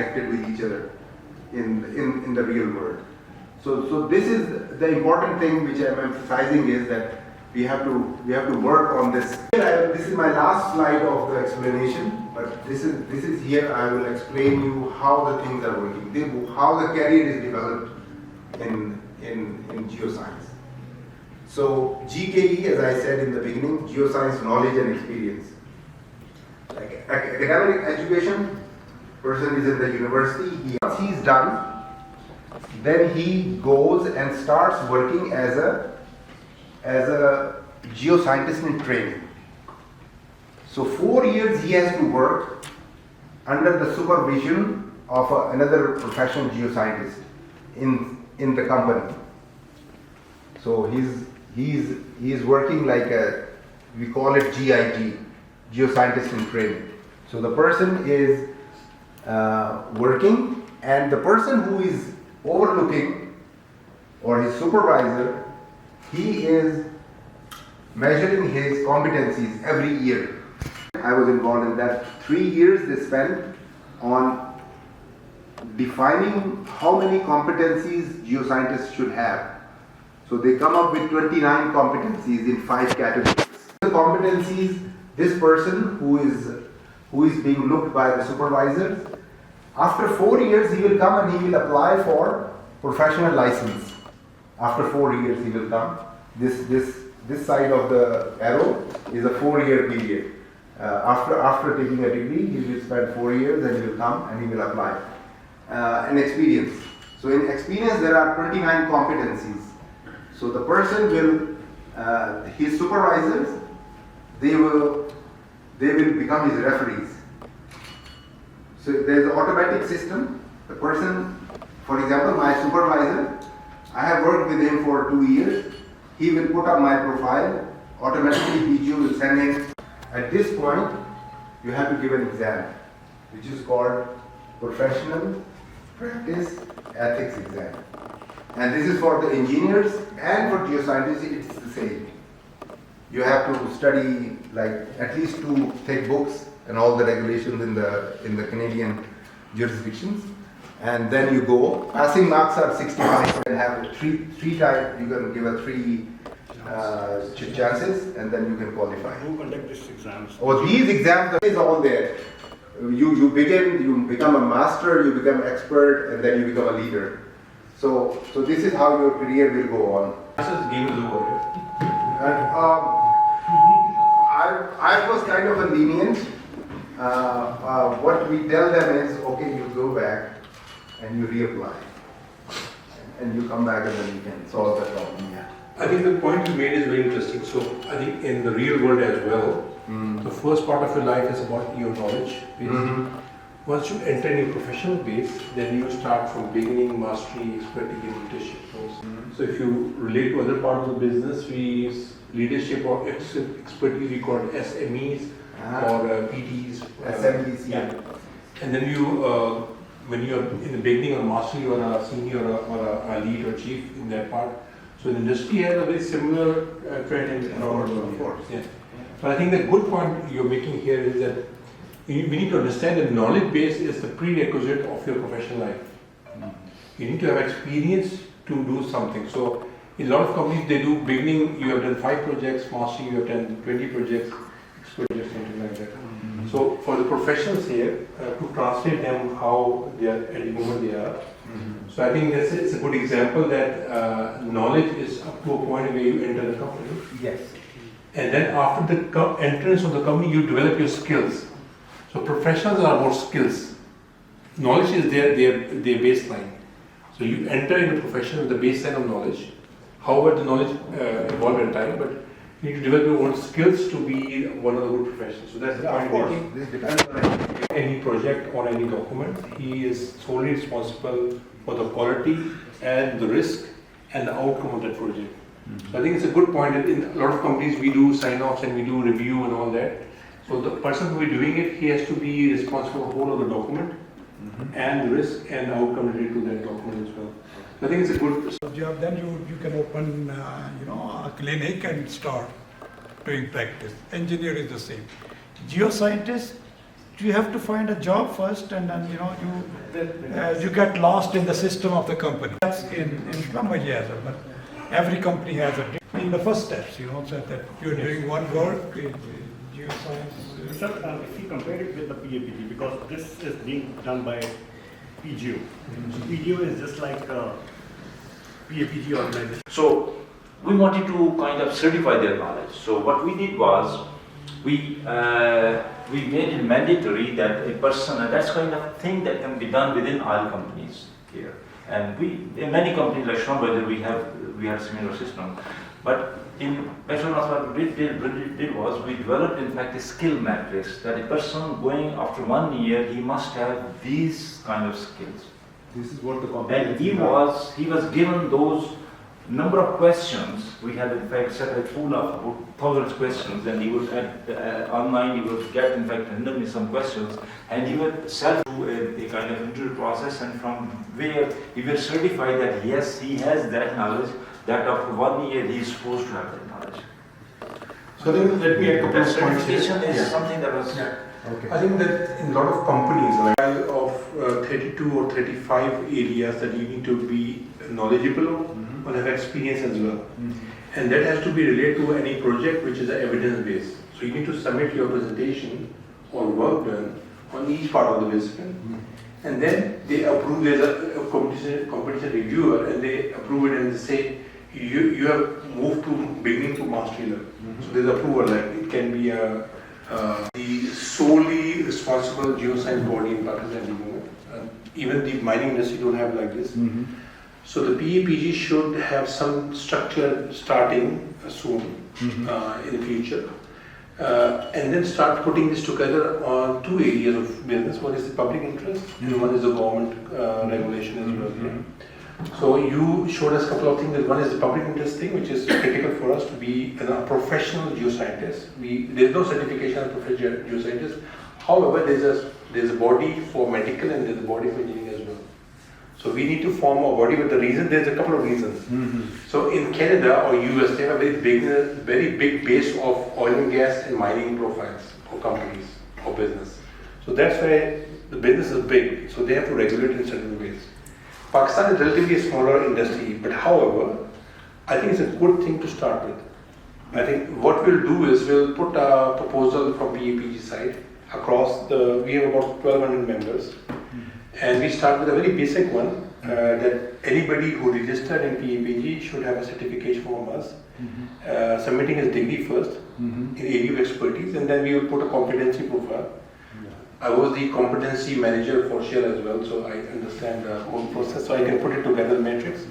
connected with each other in the real world. So this is the important thing which I'm emphasizing, is that we have to work on this. This is my last slide of the explanation, but this is here I will explain you how the things are working, how the career is developed in geoscience. So GKE, as I said in the beginning, geoscience knowledge and experience. Like academic education, person is in the university, once he's done, then he goes and starts working as a geoscientist in training. So 4 years he has to work under the supervision of another professional geoscientist in the company. So he's working like we call it GIT, geoscientist in training. So the person is working, and the person who is overlooking, or his supervisor, he is measuring his competencies every year. I was involved in that. 3 years they spent on defining how many competencies geoscientists should have. So they come up with 29 competencies in 5 categories. The competencies, this person who is being looked by the supervisors, after 4 years he will come and he will apply for professional license. After 4 years he will come. This side of the arrow is a 4-year period. After taking a degree, he will spend 4 years and he will come and he will apply. And experience. So in experience there are 29 competencies. So the person will, his supervisors, they will become his referees. So there is an automatic system. The person, for example, my supervisor, I have worked with him for 2 years. He will put up my profile, automatically PGO will send him. At this point, you have to give an exam, which is called Professional Practice Ethics Exam. And this is for the engineers and for geoscientists, it's the same. You have to study like at least 2 thick books and all the regulations in the Canadian jurisdictions. And then you go. Passing marks are 65 and have three times, you can give a 3 chances and then you can qualify. Who conduct these exams? Oh, these exams is all there. You become a master, you become expert, and then you become a leader. So this is how your career will go on. Game is over. And, I was kind of a lenient. What we tell them is, okay, you go back and you reapply, and you come back and then you can solve the problem. Yeah. I think the point you made is very interesting. So I think in the real world as well, the first part of your life is about your knowledge base. Once you enter in your professional base, then you start from beginning, mastery, expertise, and leadership roles. So if you relate to other parts of the business, we use leadership or expertise, we call it SMEs or PTs. SMEs, yeah. And then you, when you're in the beginning or mastery, you are a senior or a lead or chief in that part. So the industry has a very similar trend in our world. Of course. Yeah. But I think the good point you're making here is that we need to understand that knowledge base is the prerequisite of your professional life. You need to have experience to do something. So in a lot of companies, they do beginning, you have done 5 projects, mastery, you have done 20 projects, projects, something like that. So for the professionals here, to translate them how they are at the moment they are. So I think it's a good example that knowledge is up to a point where you enter the company. Yes. And then after the entrance of the company, you develop your skills. So professionals are about skills. Knowledge is their baseline. So you enter in the profession with the baseline of knowledge. However, the knowledge evolve in time, but you need to develop your own skills to be one of the good professionals. So that's the point. Of course, this depends on any project or any document. He is solely responsible for the quality and the risk and the outcome of that project. So I think it's a good point. In a lot of companies, we do sign-offs and we do review and all that. So the person who is doing it, he has to be responsible for the whole of the document and the risk and the outcome related to that document as well. So I think it's a good job. Then you can open a clinic and start doing practice. Engineer is the same. Geoscientists you have to find a job first, and then you get lost in the system of the company. That's in Panamaji as well, but every company has a in the first steps, so that you're doing one work in geoscience. Sir, if you compare it with the PAPG, because this is being done by PGO. So PGO is just like a PAPG organization. So we wanted to kind of certify their knowledge. So what we did was we made it mandatory that a person, and that's kind of thing that can be done within oil companies here. And in many companies like Schlumberger, we have similar system. But in Petronas, what we did was we developed in fact a skill matrix that a person going after 1 year, he must have these kind of skills. This is what the And competency he was given those number of questions. We had in fact set a pool of about 1,000 questions, and he would online he would get in fact randomly some questions, and he would self do a kind of interview process, and from where he will certify that yes, he has that knowledge, that after 1 year he is supposed to have that knowledge. So I think let me add a couple That of points here. certification is Yeah. something that was Okay. I think that in a lot of companies, like of 32 or 35 areas that you need to be knowledgeable of or have experience as well. And that has to be related to any project which is evidence-based. So you need to submit your presentation or work done on each part of the discipline. And then they approve, there's a competition reviewer, and they approve it and they say, you have moved to beginning to mastery level. So there's approval, like it can be the solely responsible geoscience body in Pakistan at the moment. Even the mining industry don't have like this. So the PAPG should have some structure starting soon in the future. And then start putting this together on two areas of business. One is the public interest and one is the government regulation as well. So you showed us a couple of things. One is the public interest thing, which is critical for us to be a professional geoscientist. There's no certification of professional geoscientist. However, there's a body for medical and there's a body for engineering as well. So we need to form a body with the reason. There's a couple of reasons. So in Canada or US, they have a very big base of oil and gas and mining profiles for companies or business. So that's why the business is big. So they have to regulate in certain ways. Pakistan is relatively a smaller industry, but however, I think it's a good thing to start with. I think what we'll do is we'll put a proposal from PAPG side across we have about 1,200 members. And we start with a very basic one, that anybody who registered in PAPG should have a certification from us, submitting his degree first in area of expertise, and then we will put a competency profile. I was the competency manager for Shell as well, so I understand the whole process, so I can put it together in matrix.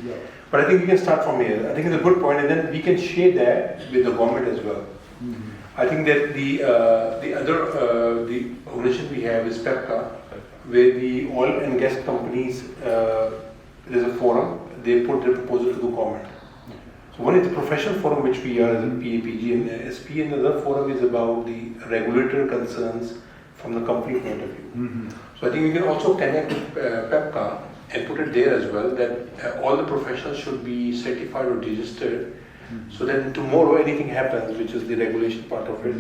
But I think we can start from here. I think it's a good point, and then we can share that with the government as well. I think that the organization we have is PEPCA, where the oil and gas companies, there's a forum, they put their proposal to the government. So one is the professional forum, which we are as a PAPG and SP, and the other forum is about the regulatory concerns from the company point of view. So I think we can also connect with PEPCA and put it there as well, that all the professionals should be certified or registered, so that tomorrow anything happens, which is the regulation part of it,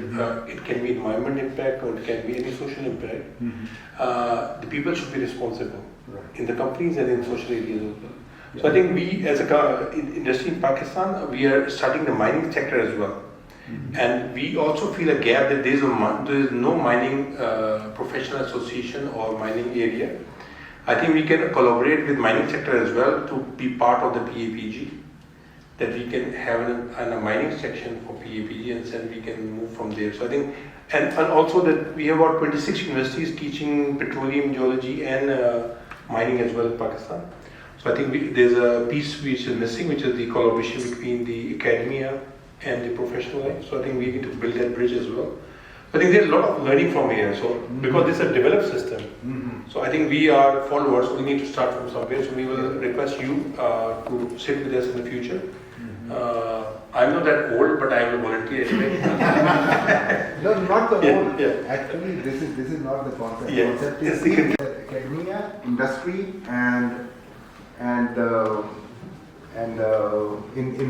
it can be environment impact or it can be any social impact, the people should be responsible in the companies and in social areas as well. So I think we as a industry in Pakistan, we are starting the mining sector as well. And we also feel a gap that there is no mining professional association or mining area. I think we can collaborate with mining sector as well to be part of the PAPG, that we can have a mining section for PAPG, and then we can move from there. So I think, and also that we have about 26 universities teaching petroleum geology and mining as well in Pakistan. So I think there's a piece which is missing, which is the collaboration between the academia and the professional life. So I think we need to build that bridge as well. I think there's a lot of learning from here. So because this is a developed system, so I think we are followers. So we need to start from somewhere. So we will request you to sit with us in the future. I'm not that old, but I will volunteer anyway. No, not the old. Yeah. Actually, this is not the concept. Yeah. Concept Yes, is academia, industry, and in